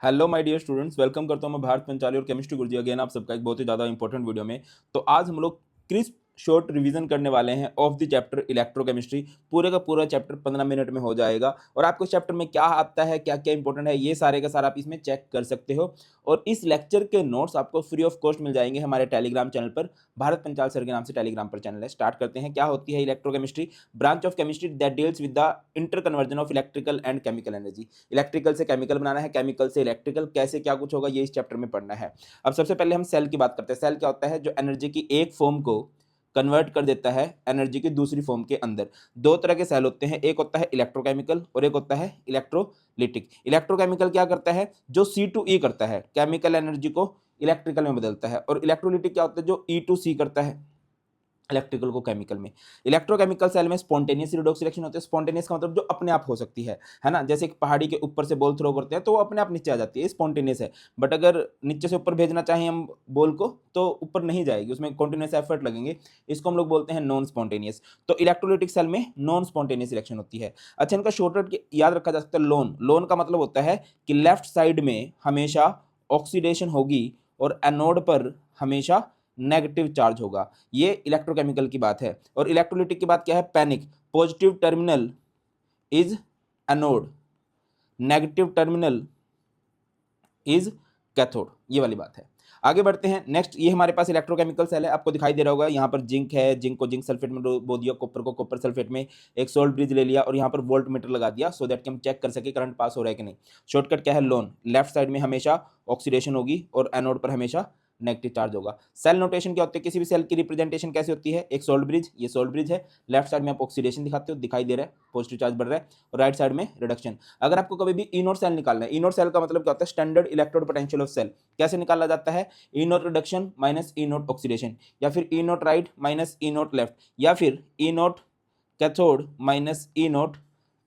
Hello my dear students, welcome करता हूं मैं भारत पंचाली और केमिस्ट्री गुरुजी अगेन आप सबका एक बहुत ही ज़्यादा इंपॉर्टेंट वीडियो में। तो आज हम लोग क्रिस्प शॉर्ट रिवीजन करने वाले हैं ऑफ द चैप्टर इलेक्ट्रोकेमिस्ट्री। पूरे का पूरा चैप्टर 15 मिनट में हो जाएगा और आपको इस चैप्टर में क्या आता है, क्या क्या इंपॉर्टेंट है, ये सारे का सारा आप इसमें चेक कर सकते हो। और इस लेक्चर के नोट्स आपको फ्री ऑफ कॉस्ट मिल जाएंगे हमारे टेलीग्राम चैनल पर। भारत पंचाल सर के नाम से टेलीग्राम पर चैनल है। स्टार्ट करते हैं। क्या होती है electrochemistry? Branch of chemistry that deals with the inter conversion of electrical and chemical energy. Electrical से केमिकल बनाना है, केमिकल से इलेक्ट्रिकल, कैसे क्या कुछ होगा ये इस चैप्टर में पढ़ना है। अब सबसे पहले हम सेल की बात करते हैं। सेल क्या होता है? जो एनर्जी की एक फॉर्म को कन्वर्ट कर देता है एनर्जी की दूसरी फॉर्म के अंदर। दो तरह के सेल होते हैं, एक होता है इलेक्ट्रोकेमिकल और एक होता है इलेक्ट्रोलिटिक। इलेक्ट्रोकेमिकल क्या करता है? जो C to E करता है, केमिकल एनर्जी को इलेक्ट्रिकल में बदलता है। और इलेक्ट्रोलिटिक क्या होता है? जो E to C करता है, इलेक्ट्रिकल को केमिकल में। इलेक्ट्रोकेमिकल सेल में स्पॉन्टेनियस रिडॉक्स रिएक्शन होते हैं। स्पॉन्टेनियस का मतलब जो अपने आप हो सकती है ना। जैसे एक पहाड़ी के ऊपर से बॉल थ्रो करते हैं तो वो अपने आप नीचे आ जाती है, स्पॉन्टेनियस है। बट अगर नीचे से ऊपर भेजना चाहें हम बॉल को तो ऊपर नहीं जाएगी, उसमें कॉन्टिन्यूस एफर्ट लगेंगे। इसको हम लोग बोलते हैं नॉन स्पॉन्टेनियस। तो इलेक्ट्रोलिटिक सेल में नॉन स्पॉन्टेनियस रिएक्शन होती है। अच्छा, इनका शॉर्टकट याद रखा जा सकता है, लोन। लोन का मतलब होता है कि लेफ्ट साइड में हमेशा ऑक्सीडेशन होगी और एनोड पर हमेशा नेगेटिव चार्ज होगा। ये इलेक्ट्रोकेमिकल की बात है। और इलेक्ट्रोलिटिक की बात क्या है? Panic. Positive terminal is anode, negative terminal is cathode. ये वाली बात है। आगे बढ़ते हैं। नेक्स्ट, ये हमारे पास इलेक्ट्रोकेमिकल सेल है। आपको दिखाई दे रहा होगा यहाँ पर जिंक है, जिंक को जिंक सल्फेट में बो दिया, कॉपर को कॉपर सल्फेट में, एक सोल्ट ब्रिज ले लिया और यहाँ पर वोल्ट मीटर लगा दिया सो दैट कि हम चेक कर सके करंट पास हो रहा है कि नहीं। शॉर्टकट क्या है? लोन। लेफ्ट साइड में हमेशा ऑक्सीडेशन होगी और एनोड पर हमेशा नेगेटिव चार्ज होगा। सेल नोटेशन क्या होती है? किसी भी सेल की रिप्रेजेंटेशन कैसे होती है? एक सोल्ट ब्रिज, ये सोल्ट ब्रिज है। लेफ्ट साइड में आप ऑक्सीडेशन दिखाते हो, दिखाई दे रहा है, पॉजिटिव चार्ज बढ़ रहा है। और राइट साइड में रिडक्शन। अगर आपको कभी भी ई नोट सेल निकालना है, ई नोट सेल का मतलब क्या होता है? Standard electrode potential of cell. कैसे निकाला जाता है? E nought reduction minus E nought oxidation, या फिर E nought right minus E nought left, या फिर E nought cathode minus E nought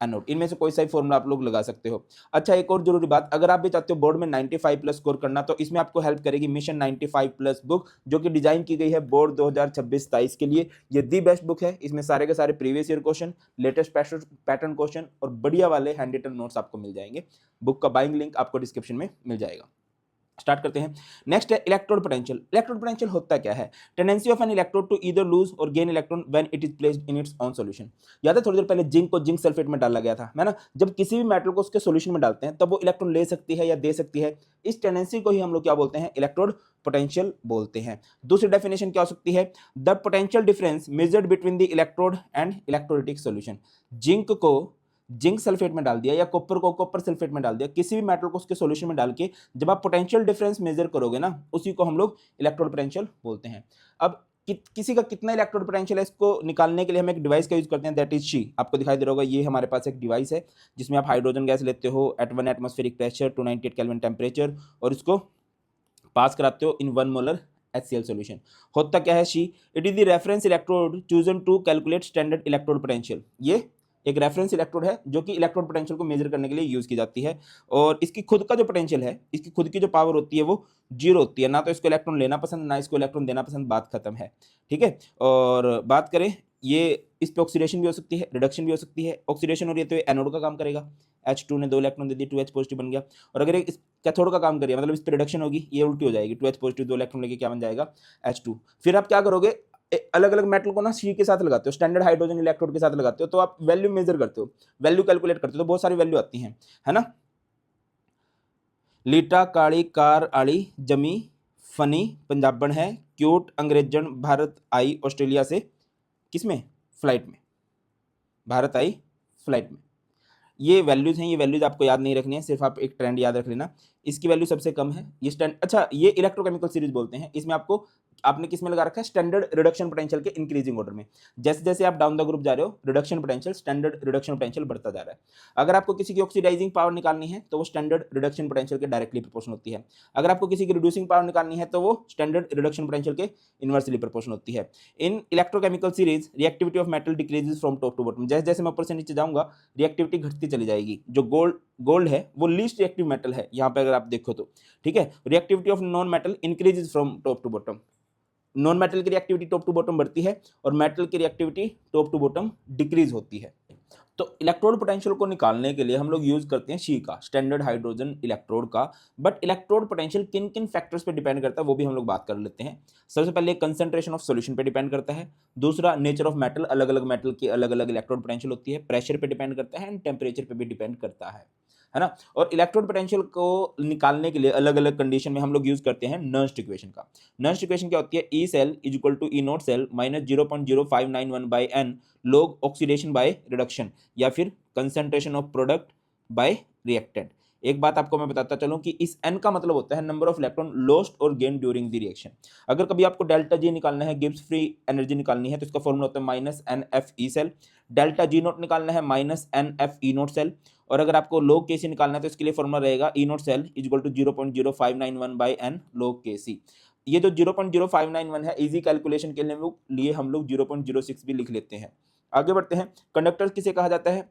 anode. इनमें से कोई सा भी फॉर्मूला आप लोग लगा सकते हो। अच्छा, एक और जरूरी बात, अगर आप भी चाहते हो बोर्ड में 95 प्लस स्कोर करना तो इसमें आपको हेल्प करेगी मिशन 95 प्लस बुक, जो कि डिजाइन की गई है बोर्ड 2026-27 के लिए। ये दी बेस्ट बुक है। इसमें सारे के सारे previous year question, latest pattern question और बढ़िया वाले हैंड रिटन नोट्स आपको मिल जाएंगे। बुक का बाइंग लिंक आपको डिस्क्रिप्शन में मिल जाएगा। स्टार्ट करते हैं। नेक्स्ट है इलेक्ट्रोड पोटेंशियल। इलेक्ट्रोड पोटेंशियल होता क्या है? Tendency of an electrode to either lose और gain electron when it is placed in its own solution. याद है थोड़ी देर पहले जिंक को जिंक सल्फेट में डाला गया था, है ना। जब किसी भी मेटल को उसके सॉल्यूशन में डालते हैं तब वो इलेक्ट्रॉन ले सकती है या दे सकती है। इस टेंडेंसी को ही हम लोग क्या बोलते हैं? इलेक्ट्रोड पोटेंशियल बोलते हैं। दूसरी डेफिनेशन क्या हो सकती है? The potential difference measured between the electrode and electrolytic solution. Zinc को जिंक सल्फेट में डाल दिया या कॉपर को कॉपर सल्फेट में डाल दिया, किसी भी मेटल को उसके सॉल्यूशन में डाल के जब आप पोटेंशियल डिफरेंस मेजर करोगे ना, उसी को हम लोग इलेक्ट्रोड पोटेंशियल बोलते हैं। अब किसी का कितना इलेक्ट्रोड पोटेंशियल है, इसको निकालने के लिए हम एक डिवाइस का यूज करते हैं, दैट इज शी। आपको दिखाई दे रहा होगा, ये हमारे पास एक डिवाइस है जिसमें आप हाइड्रोजन गैस लेते हो at 1 atmospheric pressure, 298 kelvin temperature, और इसको पास कराते हो इन 1 मोलर HCl सॉल्यूशन। होता क्या है? SHE it is the reference electrode chosen to calculate standard electrode potential. ये एक रेफरेंस इलेक्ट्रोड है जो कि इलेक्ट्रोड पोटेंशियल को मेजर करने के लिए यूज की जाती है। और इसकी खुद का जो पोटेंशियल है, इसकी खुद की जो पावर होती है वो जीरो होती है। ना तो इसको इलेक्ट्रॉन लेना पसंद, ना इसको इलेक्ट्रॉन देना पसंद। बात खत्म है। ठीक है। और बात करें, ये इस पे ऑक्सीडेशन भी हो सकती है, रिडक्शन भी हो सकती है। ऑक्सीडेशन हो रही है तो ये एनोड का काम करेगा, H2 ने 2 इलेक्ट्रॉन दे दिए, 2H पॉजिटिव बन गया। और अगर इस कैथोड का काम करिए, मतलब इस पर रिडक्शन होगी, ये उल्टी हो जाएगी, 2H पॉजिटिव 2 इलेक्ट्रॉन लेके क्या बन जाएगा? H2। फिर आप क्या करोगे? अलग अलग मेटल को ना सी के साथ लगाते हो, स्टैंडर्ड हाइड्रोजन इलेक्ट्रोड के साथ लगाते हो, तो आप वैल्यू मेजर करते हो, वैल्यू कैलकुलेट करते हो, तो बहुत सारी वैल्यू आती हैं, है ना। लीटा काड़ी कार आड़ी जमी फनी पंजाबन है, क्यूट अंग्रेजन भारत आई ऑस्ट्रेलिया से, किसमें? फ्लाइट में। भारत आई फ्लाइट में। ये वैल्यूज हैं, ये वैल्यूज आपको याद नहीं रखनी है, सिर्फ आप एक ट्रेंड याद रख लेना। इसकी वैल्यू सबसे कम है, ये स्टैंड। अच्छा, ये इलेक्ट्रोकेमिकल सीरीज बोलते हैं। इसमें आपको आपने किस में लगा रखा है? स्टैंडर्ड रिडक्शन पोटेंशियल के इंक्रीजिंग ऑर्डर में। जैसे जैसे आप डाउन द ग्रुप जा रहे हो, reduction potential, standard reduction potential बढ़ता जा रहा है। अगर आपको किसी की ऑक्सीडाइजिंग पावर निकालनी है तो वो स्टैंडर्ड रिडक्शन पोटेंशियल के डायरेक्टली प्रोपोर्शनल होती है। अगर आपको किसी की रिड्यूसिंग पावर निकालनी है तो वो स्टैंडर्ड रिडक्शन पोटेंशियल के इनवर्सली प्रोपोर्शनल होती है। In electrochemical series reactivity of metal decreases from top to bottom. जैसे जैसे मैं ऊपर से नीचे जाऊंगा रिएक्टिविटी घटती चली जाएगी। जो गोल्ड है वो लीस्ट रिएक्टिव मेटल है यहाँ पे, अगर आप देखो तो। ठीक है। Reactivity of non metal increases from top to bottom. Non metal की रिएक्टिविटी टॉप टू बॉटम बढ़ती है और मेटल की reactivity top to bottom decrease होती है। तो इलेक्ट्रोड पोटेंशियल को निकालने के लिए हम लोग यूज करते हैं सी का, स्टैंडर्ड हाइड्रोजन इलेक्ट्रोड का। बट इलेक्ट्रोड पोटेंशियल किन किन फैक्टर्स पे डिपेंड करता है वो भी हम लोग बात कर लेते हैं। सबसे पहले कंसंट्रेशन ऑफ सॉल्यूशन पे डिपेंड करता है। दूसरा नेचर ऑफ मेटल, अलग अलग मेटल की अलग अलग इलेक्ट्रोड पोटेंशियल होती है। प्रेशर पे डिपेंड करता है एंड टेम्परेचर पे भी डिपेंड करता है ना। और इलेक्ट्रोड पोटेंशियल को निकालने के लिए अलग अलग कंडीशन में हम लोग यूज करते हैं नर्स्ट इक्वेशन का। नर्स्ट इक्वेशन क्या होती है? E cell is equal to E nought cell minus 0.0591 by N log oxidation by reduction, या फिर concentration of product by reactant. एक बात आपको मैं बताता चलूं कि इस n का मतलब होता है नंबर ऑफ इलेक्ट्रॉन लॉस्ट और गेन ड्यूरिंग द रिएक्शन। अगर कभी आपको डेल्टा जी निकालना है, गिब्स फ्री एनर्जी निकालनी है, तो इसका फॉर्मूला होता है minus N F E cell. Delta G nought निकालना है minus N F E note cell. और अगर आपको log के सी निकालना है तो इसके लिए फॉर्मूला रहेगा E note cell is equal to 0.0591 by N log K सी। ये जो 0.0591 है, इजी कैलकुलेशन के लिए हम लोग 0.06 भी लिख लेते हैं। आगे बढ़ते हैं। कंडक्टर किसे कहा जाता है?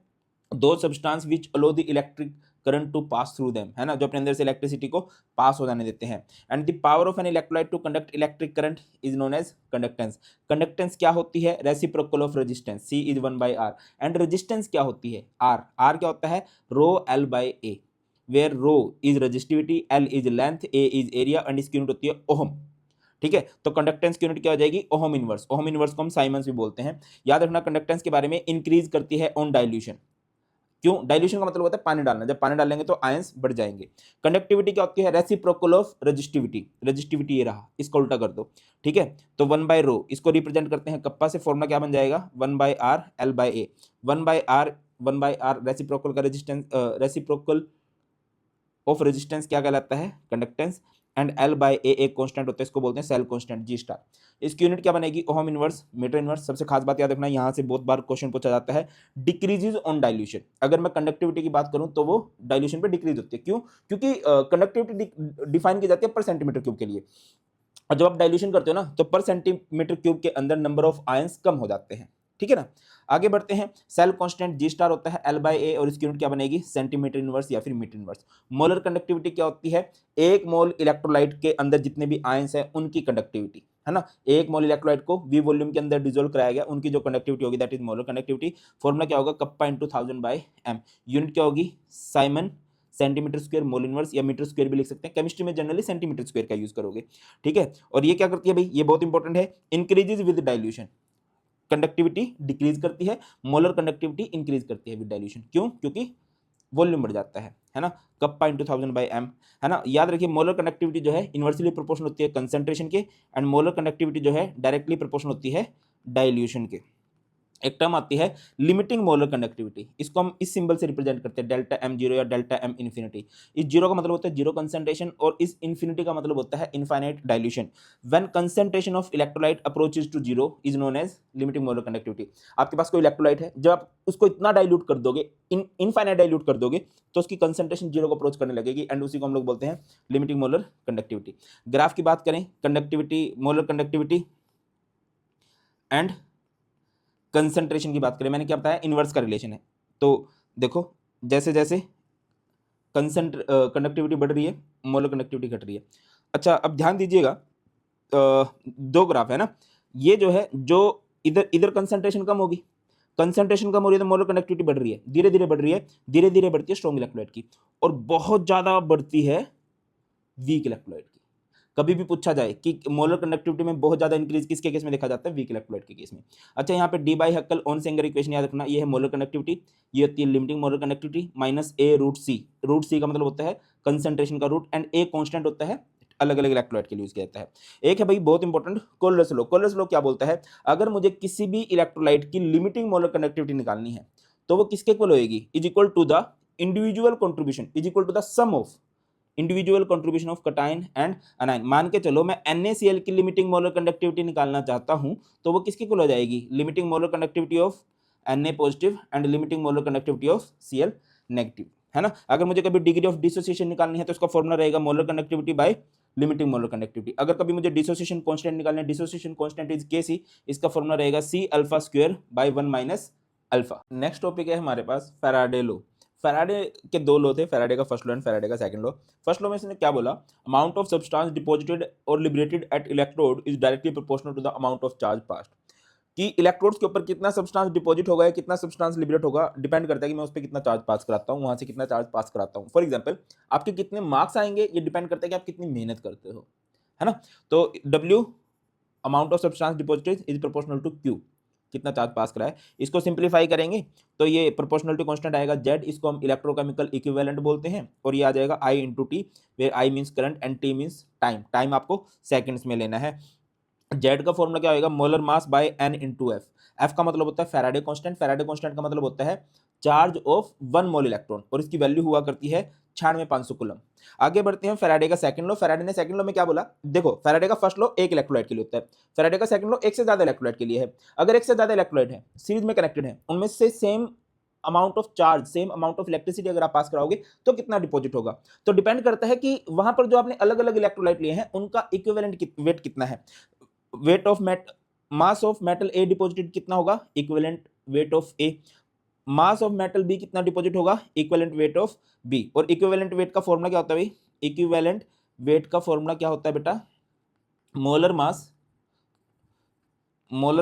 दो substance which allow the electric current to pass through them, है ना, जो अपने अंदर से इलेक्ट्रिसिटी को पास हो जाने देते हैं। And the power of an electrolyte to conduct electric current is known as conductance. Conductance क्या होती है? Reciprocal of resistance, C is 1/r। And resistance क्या होती है? r। r क्या होता है? Rho L by A, where rho is resistivity, L is length, A is area and इसकी यूनिट होती है ओहम। ठीक है, तो कंडक्टेंस की यूनिट क्या हो जाएगी? Ohm inverse. ओहम इनवर्स को हम साइमंस भी बोलते हैं। याद रखना कंडक्टेंस के बारे में, इंक्रीज करती है ऑन डाइल्यूशन। क्यों? डाइल्यूशन का मतलब होता है पानी डालना, जब पानी डालेंगे तो आयंस बढ़ जाएंगे। कंडक्टिविटी क्या होती है? Reciprocal of resistivity. रेजिस्टिविटी ये रहा, इसको उल्टा कर दो। ठीक है, तो 1/रो इसको रिप्रेजेंट करते हैं कप्पा से, फॉर्मूला क्या बन जाएगा? 1/r l by A. 1/r reciprocal का रेजिस्टेंस, रेसिप्रोकल ऑफ रेजिस्टेंस क्या कहलाता है? Conductance. And L by A एक कांस्टेंट होता है, इसको बोलते हैं सेल कांस्टेंट जी स्टार। इसकी यूनिट क्या बनेगी? Ohm inverse metre inverse. सबसे खास बात याद रखना, यहाँ से बहुत बार क्वेश्चन पूछा जाता है, डिक्रीजेज ऑन डाइल्यूशन। अगर मैं कंडक्टिविटी की बात करूं तो वो डाइल्यूशन पे डिक्रीज होती है। क्यों? क्योंकि कंडक्टिविटी डिफाइन की जाती है पर सेंटीमीटर क्यूब के लिए, और जब आप डाइल्यूशन करते हो ना तो पर सेंटीमीटर क्यूब के अंदर नंबर ऑफ आयंस कम हो जाते हैं। ठीक है ना। आगे बढ़ते हैं। सेल कांस्टेंट जी स्टार होता है एल बाई ए, और इसकी यूनिट क्या बनेगी? सेंटीमीटर इनवर्स या फिर मीटर इनवर्स। मोलर कंडक्टिविटी क्या होती है? एक मोल इलेक्ट्रोलाइट के अंदर जितने भी आयंस हैं उनकी कंडक्टिविटी, है ना। एक मोल इलेक्ट्रोलाइट को वी वॉल्यूम के अंदर डिसोल्व कराया गया, उनकी जो कंडक्टिविटी होगी that is molar conductivity. Formula क्या होगा? Kappa into 1000 by M. Unit क्या होगी? Siemens centimetre square mole inverse, या मीटर स्क्वायर भी लिख सकते हैं। केमिस्ट्री में जनरली सेंटीमीटर स्क्वायर का यूज करोगे। ठीक है, और ये क्या करती है भाई? ये बहुत इंपॉर्टेंट है, increases with dilution. Conductivity decrease करती है, मोलर कंडक्टिविटी इंक्रीज करती है विद डाइल्यूशन। क्यों? क्योंकि वॉल्यूम बढ़ जाता है ना। कप्पा इंटू 1000 बाई एम, है ना। याद रखिए मोलर कंडक्टिविटी जो है इन्वर्सली प्रोपोर्शनल होती है कंसंट्रेशन के, एंड मोलर कंडक्टिविटी जो है डायरेक्टली प्रोपोर्शनल होती है डाइल्यूशन के। एक टर्म आती है लिमिटिंग मोलर कंडक्टिविटी, इसको हम इस सिंबल से रिप्रेजेंट करते हैं, डेल्टा एम जीरो या डेल्टा एम इन्फिनिटी। इस जीरो का मतलब होता है जीरो कंसंट्रेशन, और इस इन्फिनिटी का मतलब होता है infinite dilution. When concentration of electrolyte approaches to zero is known as limiting molar conductivity. आपके पास कोई इलेक्ट्रोलाइट है, जब आप उसको इतना डाइल्यूट कर दोगे, इनफाइनाइट डाइल्यूट कर दोगे, तो उसकी कंसंट्रेशन जीरो को अप्रोच करने लगेगी, एंड उसी को हम लोग बोलते हैं लिमिटिंग मोलर कंडक्टिविटी। ग्राफ की बात करें, conductivity, molar conductivity and concentration की बात करें, मैंने क्या बताया? इनवर्स का रिलेशन है। तो देखो, जैसे जैसे कंडक्टिविटी बढ़ रही है, मोलर कंडक्टिविटी घट रही है। अच्छा, अब ध्यान दीजिएगा, दो ग्राफ है ना, ये जो है, जो इधर इधर कंसंट्रेशन कम होगी, कंसंट्रेशन कम हो रही है तो मोलर कंडक्टिविटी बढ़ रही है, धीरे धीरे बढ़ रही है, धीरे धीरे बढ़ती है स्ट्रॉन्ग इलेक्ट्रोलाइट की, और बहुत ज्यादा बढ़ती है वीक इलेक्ट्रोलाइट की। कभी भी पूछा जाए कि मोलर कंडक्टिविटी में बहुत ज्यादा इंक्रीज किसके केस में देखा जाता है? वीक इलेक्ट्रोलाइट के केस में। अच्छा, यहाँ पे D by हक्कल on Sengar equation याद रखना, ये है मोलर कंडक्टिविटी, ये होती है लिमिटिंग मोलर कंडक्टिविटी, माइनस ए रूट सी। रूट सी का मतलब होता है कंसंट्रेशन का रूट, एंड ए कांस्टेंट होता है, अलग अलग इलेक्ट्रोलाइट के लिए यूज किया जाता है। एक है भाई बहुत इंपॉर्टेंट, कोलरस लॉ। कोलरस लॉ क्या बोलता है? अगर मुझे किसी भी इलेक्ट्रोलाइट की लिमिटिंग मोलर कंडक्टिविटी निकालनी है तो वो किसके इक्वल होगी? Is equal to the individual contribution, is equal to the sum of individual contribution of cation and anion. मान के चलो मैं NaCl की लिमिटिंग मोलर कंडक्टिविटी निकालना चाहता हूं, तो वो किसकी इक्वल हो जाएगी? Limiting molar conductivity of Na positive and limiting molar conductivity of Cl negative, है ना। अगर मुझे कभी डिग्री ऑफ डिसोसिएशन निकालनी है तो उसका फॉर्मूला रहेगा molar conductivity by limiting molar conductivity. अगर कभी मुझे डिसोसिएशन कांस्टेंट निकालना है, डिसोसिएशन कांस्टेंट इज Kc, इसका फॉर्मूला रहेगा C alpha square by 1 minus alpha. Next topic है हमारे पास फैराडे लॉ। फैराडे के दो लॉ थे, फैराडे का फर्स्ट लॉ एंड फैराडे का सेकंड लॉ। फर्स्ट लॉ में इसने क्या बोला? अमाउंट ऑफ सब्सटेंस डिपॉजिटेड और liberated at electrode is directly proportional to the amount of charge passed. कि इलेक्ट्रोड्स के ऊपर कितना सब्सटेंस डिपॉजिट होगा या कितना सब्सटेंस लिबरेट होगा, डिपेंड करता है कि मैं उस पर कितना चार्ज पास कराता हूँ, वहां से कितना चार्ज पास कराता हूँ। फॉर एग्जाम्पल आपके कितने मार्क्स आएंगे ये डिपेंड करता है कि आप कितनी मेहनत करते हो, है ना। तो W amount of substance deposited is proportional to Q, कितना चार्ज पास करा है। इसको सिंप्लीफाई करेंगे तो ये प्रोपोर्शनलिटी कांस्टेंट आएगा Z, इसको हम इलेक्ट्रोकेमिकल इक्विवेलेंट बोलते हैं, और ये आ जाएगा I into T, where I means current and T means time. Time आपको सेकंड्स में लेना है। जेड का फॉर्मूला क्या होगा, molar mass by N into F. F का मतलब होता है फैराडे कांस्टेंट, फैराडे कांस्टेंट का मतलब होता है चार्ज ऑफ 1 मोल इलेक्ट्रॉन, और इसकी वैल्यू हुआ करती है 96,500 कूलम। आगे बढ़ते हैं फैराडे का सेकंड लॉ। फैराडे ने सेकंड लॉ में क्या बोला, देखो फैराडे का फर्स्ट लॉ एक इलेक्ट्रोलाइट के लिए होता है, फैराडे का सेकंड लॉ एक से ज्यादा इलेक्ट्रोलाइट के लिए है। अगर एक से ज्यादा इलेक्ट्रोलाइट है, सीरीज में कनेक्टेड है, उनमें से same amount of charge, same amount of electricity अगर आप पास कराओगे तो कितना डिपॉजिट होगा। तो डिपेंड करता है कि वहां पर जो आपने अलग अलग इलेक्ट्रोलाइट लिए हैं उनका इक्विवेलेंट वेट कितना है। Weight of mass of metal A deposited कितना होगा, equivalent weight of A. Mass of metal B कितना डिपॉजिट होगा, इक्विवेलेंट वेट ऑफ बी। और इक्विवेलेंट वेट का फॉर्मूला क्या होता है भाई, इक्विवेलेंट वेट का फॉर्मूला क्या होता है बेटा, molar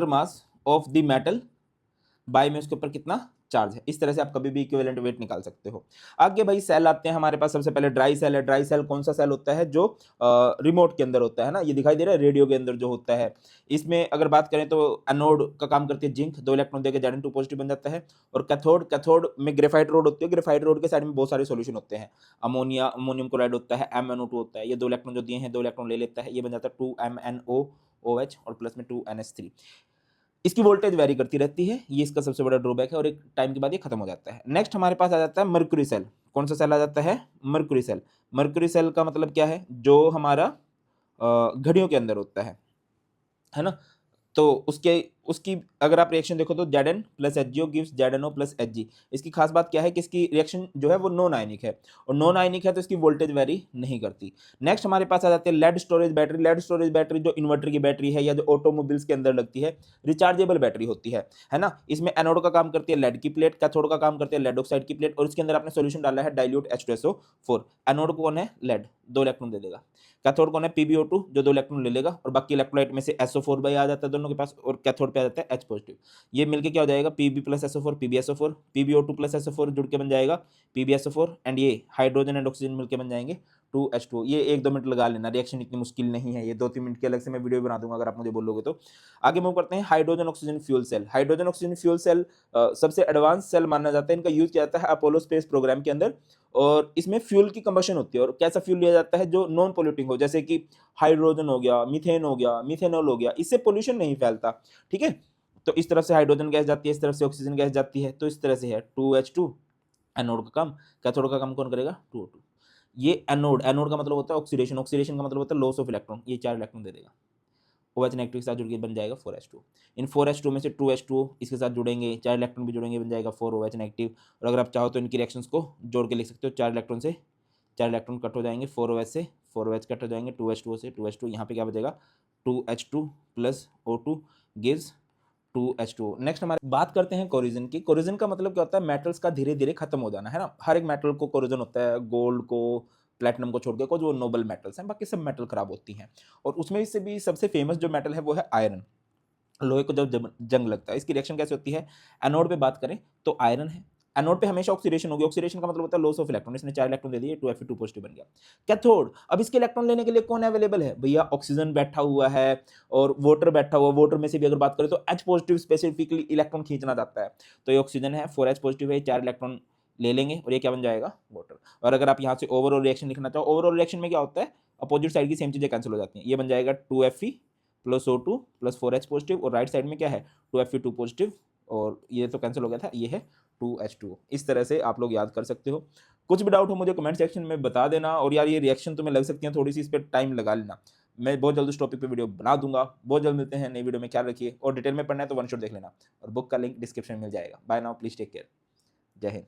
mass of the metal by में उसके ऊपर कितना चार्ज है। इस तरह से आप कभी भी इक्विवेलेंट वेट निकाल सकते हो। आगे भाई सेल आते हैं हमारे पास। सबसे पहले ड्राई सेल है। ड्राई सेल कौन सा सेल होता है, जो रिमोट के अंदर होता है ना, ये दिखाई दे रहा है रेडियो के अंदर जो होता है। इसमें अगर बात करें तो एनोड का काम करती है जिंक, 2 इलेक्ट्रॉन देकर Zn2 पॉजिटिव बन जाता है। और कैथोड में ग्रेफाइट रोड होती है, ग्रेफाइट रोड के साइड में बहुत सारे सॉल्यूशन होते हैं, अमोनियम क्लोराइड होता है, MnO2 होता है। ये 2 इलेक्ट्रॉन जो दिए हैं 2 इलेक्ट्रॉन ले लेता है, ये बन जाता है 2MnOOH और प्लस में 2NH3। इसकी वोल्टेज वेरी करती रहती है, ये इसका सबसे बड़ा ड्रॉबैक है, और एक टाइम के बाद ये खत्म हो जाता है। नेक्स्ट हमारे पास आ जाता है मर्क्यूरी सेल। कौन सा सेल आ जाता है, मर्क्यूरी सेल। मर्क्यूरी सेल का मतलब क्या है, जो हमारा घड़ियों के अंदर होता है ना। तो उसकी अगर आप रिएक्शन देखो तो Zn plus HgO gives ZnO plus Hg। इसकी खास बात क्या है कि इसकी रिएक्शन जो है वो नॉन आयनिक है, और नॉन आयनिक है तो इसकी वोल्टेज वेरी नहीं करती। नेक्स्ट हमारे पास आ जाते हैं lead storage battery. Lead storage battery जो इन्वर्टर की बैटरी है या जो ऑटोमोबाइल्स के अंदर लगती है, रिचार्जेबल बैटरी होती है ना। इसमें एनोड का काम करती है लेड की प्लेट, कैथोड का काम करती है लेड ऑक्साइड की प्लेट, और इसके अंदर आपने सोल्यूशन डाला है डाइल्यूट H2SO4। एनोड कौन है, लेड, 2 इलेक्ट्रॉन दे देगा। कैथोड कौन है, PbO2 जो 2 इलेक्ट्रॉन ले लेगा, और बाकी इलेक्ट्रोलाइट में से SO4 भाई आ जाता है दोनों के पास, और कैथोड पे आ जाता है H पॉजिटिव। ये मिलके क्या हो जाएगा, Pb plus SO4 PbSO4, PbO2 plus SO4 जुड़ के बन जाएगा PbSO4, एंड ये हाइड्रोजन एंड ऑक्सीजन मिलके बन जाएंगे 2H2O। ये 1-2 मिनट लगा लेना, रिएक्शन इतनी मुश्किल नहीं है, ये 2-3 मिनट की अलग से मैं वीडियो बना दूंगा अगर आप मुझे बोलोगे तो। आगे मूव करते हैं hydrogen oxygen fuel cell. Hydrogen oxygen fuel cell सबसे एडवांस सेल माना जाता है। इनका यूज किया जाता है अपोलो स्पेस प्रोग्राम के अंदर, और इसमें फ्यूल की कंबशन होती है। और कैसा फ्यूल लिया जाता है, जो नॉन पोल्यूटिंग हो, जैसे कि हाइड्रोजन हो गया, मीथेन हो गया, मिथेनॉल हो गया, इससे पोल्यूशन नहीं फैलता। ठीक है, तो इस तरफ से हाइड्रोजन गैस जाती है, इस तरफ से ऑक्सीजन गैस जाती है, तो इस तरह से है 2H2। एनोड का काम, कैथोड का काम कौन करेगा, 2O2। ये एनोड, एनोड का मतलब होता है ऑक्सीडेशन, ऑक्सीडेशन का मतलब होता है लॉस ऑफ इलेक्ट्रॉन, ये 4 इलेक्ट्रॉन दे देगा। OH नेगेटिव के साथ जुड़ के बन जाएगा 4H2। इन 4H2 में से 2H2 इसके साथ जुड़ेंगे, 4 इलेक्ट्रॉन भी जुड़ेंगे, बन जाएगा 4OH नेगेटिव। और अगर आप चाहो तो इनकी रिएक्शंस को जोड़ के लिख सकते हो, 4 इलेक्ट्रॉन से 4 इलेक्ट्रॉन कट हो जाएंगे, 4OH से 4OH कट हो जाएंगे, 2H2 से 2H2, यहाँ पे क्या बचेगा 2H2 plus O2 gives 2H2O। Next हमारे बात करते हैं कोरिजन की। कोरिजन का मतलब क्या होता है, मेटल्स का धीरे धीरे खत्म हो जाना, है ना। हर एक मेटल को कोरिजन होता है, गोल्ड को, प्लेटिनम को छोड़ के, को जो नोबल मेटल्स हैं, बाकी सब मेटल खराब होती हैं। और उसमें से भी सबसे फेमस जो मेटल है वो है आयरन। लोहे को जब जंग लगता है, इसकी रिएक्शन कैसे होती है, एनोड पे बात करें तो आयरन है, एनोड पे हमेशा ऑक्सीडेशन होगी। ऑक्सीडेशन का मतलब होता है लॉस ऑफ इलेक्ट्रॉन, इसने 4 इलेक्ट्रॉन दे दिए, 2Fe2 पॉजिटिव बन गया। कैथोड, अब इसके इलेक्ट्रॉन लेने के लिए कौन अवेलेबल है भैया, ऑक्सीजन बैठा हुआ है और वाटर बैठा हुआ। वाटर में से भी अगर बात करें तो H पॉजिटिव स्पेसिफिकली इलेक्ट्रॉन खींचना चाहता है, तो ये ऑक्सीजन है, 4H पॉजिटिव है, 4 इलेक्ट्रॉन ले लेंगे, और ये क्या बन जाएगा, वाटर। और अगर आप यहाँ से ओवरऑल रिएक्शन लिखना चाहो, ओवरऑल रिएक्शन में क्या होता है, अपोजिट साइड की सेम चीजें कैंसिल हो जाती हैं। ये बन जाएगा 2Fe plus O2 plus 4H positive, और राइट साइड में क्या है 2Fe2 पॉजिटिव, और ये तो कैंसिल हो गया था, ये है 2H2O। इस तरह से आप लोग याद कर सकते हो। कुछ भी डाउट हो मुझे कमेंट सेक्शन में बता देना। और यार ये रिएक्शन तुम्हें लग सकती है थोड़ी सी, इस पर टाइम लगा लेना, मैं बहुत जल्द इस टॉपिक पे वीडियो बना दूंगा। बहुत जल्द मिलते हैं नई वीडियो में, ख्याल रखिए। और डिटेल में पढ़ना है तो वन शॉट देख लेना, और बुक का लिंक डिस्क्रिप्शन में मिल जाएगा। Bye now, please take care, Jai Hind.